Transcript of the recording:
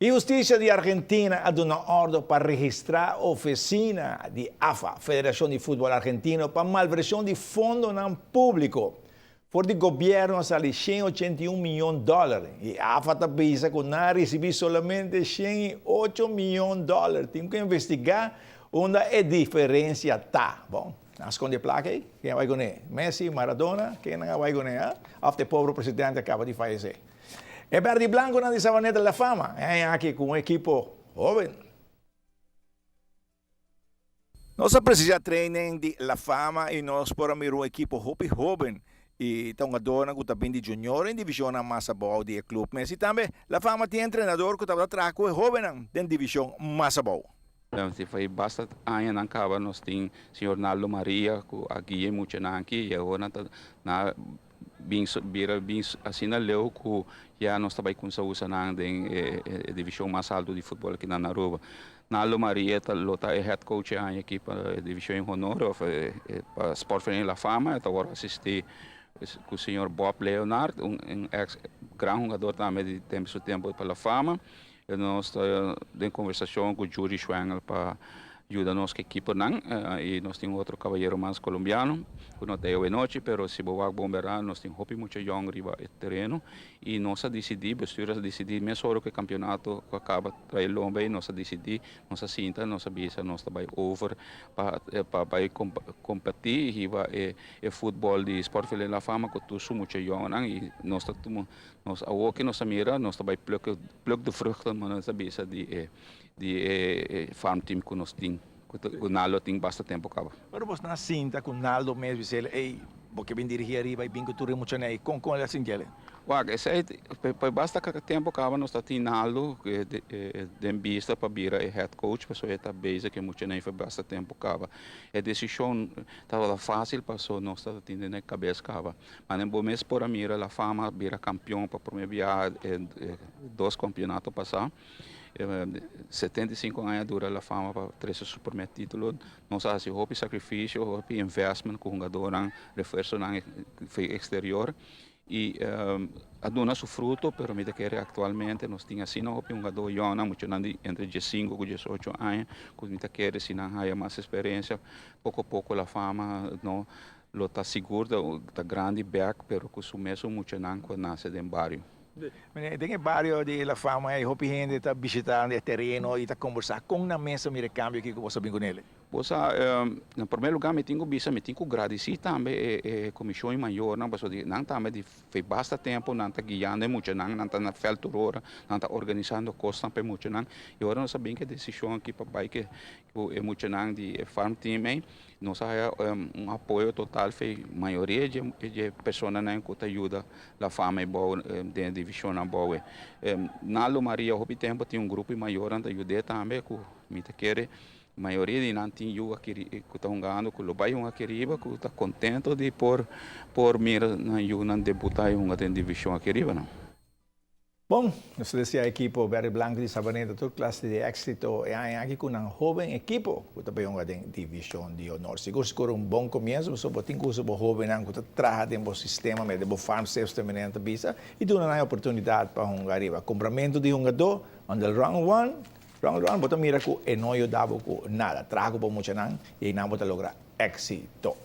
Justiça de Argentina ha dado ordem para registrar a oficina de AFA, Federação de Futebol Argentino, para malversão de fundo não público. Por o governo sale 181 milhões de dólares e a AFA pensa que não recebeu somente 108 milhões de dólares. Tem que investigar onde a diferença está. Bom, esconde placa aí, quem vai ganhar? Messi, Maradona, quem não vai ganhar? After o pobre presidente acaba de falecer. É verde e branco na de Sabaneta da Fama. É aqui com um equipo jovem. Nós precisamos treinar de La Fama e nós podemos um equipo jovem. E então agora que também de junior em divisão mais boa do clube. Mas também La Fama tem treinador que está trago jovem em divisão mais boa. Se foi bastante anos na cava nós temos o senhor Naldo Maria que aqui é muito aqui e agora na bem assim na leu que já nós também com saúde na divisão mais alta de futebol aqui na Aruba. Naldo Maria é head coach aqui para a divisão em honor para Sport Vereniging La Fama, agora assistir com o senhor Bob Leonard, grande jogador também de tempo para La Fama. Nós estamos em conversação com o Juri Schwengel para ajudar a nossa equipe e nós temos outro cavalheiro mais colombiano que não tem hoje noite, mas se boa bombear nós temos muito jovem riba no terreno e nós decidimos, a decidir mesmo hora que o campeonato acaba para o Lombe, nós decidimos, nós cinta, nós visa, nós vai over para competir e o futebol de Sport Vereniging La Fama que tu muito jovem e nós ao que nós mira, nós vai pluk de fruta, mas nós visa de farm team que nós temos. O Naldo tem bastante tempo acaba. Pero você na cinta com o Naldo mesmo, ele, ei, porque vem dirigir aí, vai vir que tu muito aí, com ele assim que ele. Ué, esse aí, bastante tempo acaba, nós temos Naldo, de vista para vir a head coach, pessoa está base que muito nem foi bastante tempo acaba. A decisão estava fácil, passou, nós temos na cabeça acaba. Mas no mês por a mira, a Fama vira campeão para primeiro viajar, dois campeonatos passar. 75 anos dura a Fama para trazer o primeiro título. Nós fazemos sacrifício, investment com o jogador, reforço exterior. E a dona seu fruto, pero me que atualmente nós tínhamos assim um jogador jovem, muito entre 15 e 18 anos, que me quer se não há mais experiência, pouco a pouco a Fama não está segura, está grande back, pero que o mesmo muito não nasce de barrio. Tem o barrio de La Fama, e hopi gente está visitando o terreno e está conversando com na mesa de câmbio que você vem com ele. Você, em primeiro lugar, me tenho que agradecer também a comissão maior, não também faz bastante tempo, não está guiando muito, não está na feltura, não está organizando coisas também muito, não. E agora nós sabemos que a decisão aqui para que é muito não de farm team, nós temos apoio total, a maioria de pessoas que ajudam a Fama boa, de divisão boa. Naldo Maria, houve tempo, tem grupo maior que ajuda também, que me quer. A maioria de não tem eu aqui que está jogando, que o pai aqui riba, que está contente de por mira na eu não debutar em divisão aqui riba não. Bom, nós decía equipo Verde Blanco de Sabaneta, toda classe de éxito e aqui com um jovem equipo que também é divisão de honor. Seguro bom começo, mas tem que usar jovem que trabalha no sistema, mas no farm safe também bisa e dá uma oportunidade para jogar arriba. Complemento de jogador, on the round one, bota mira que não ajudava com nada. Trago para muito e não bota lograr éxito.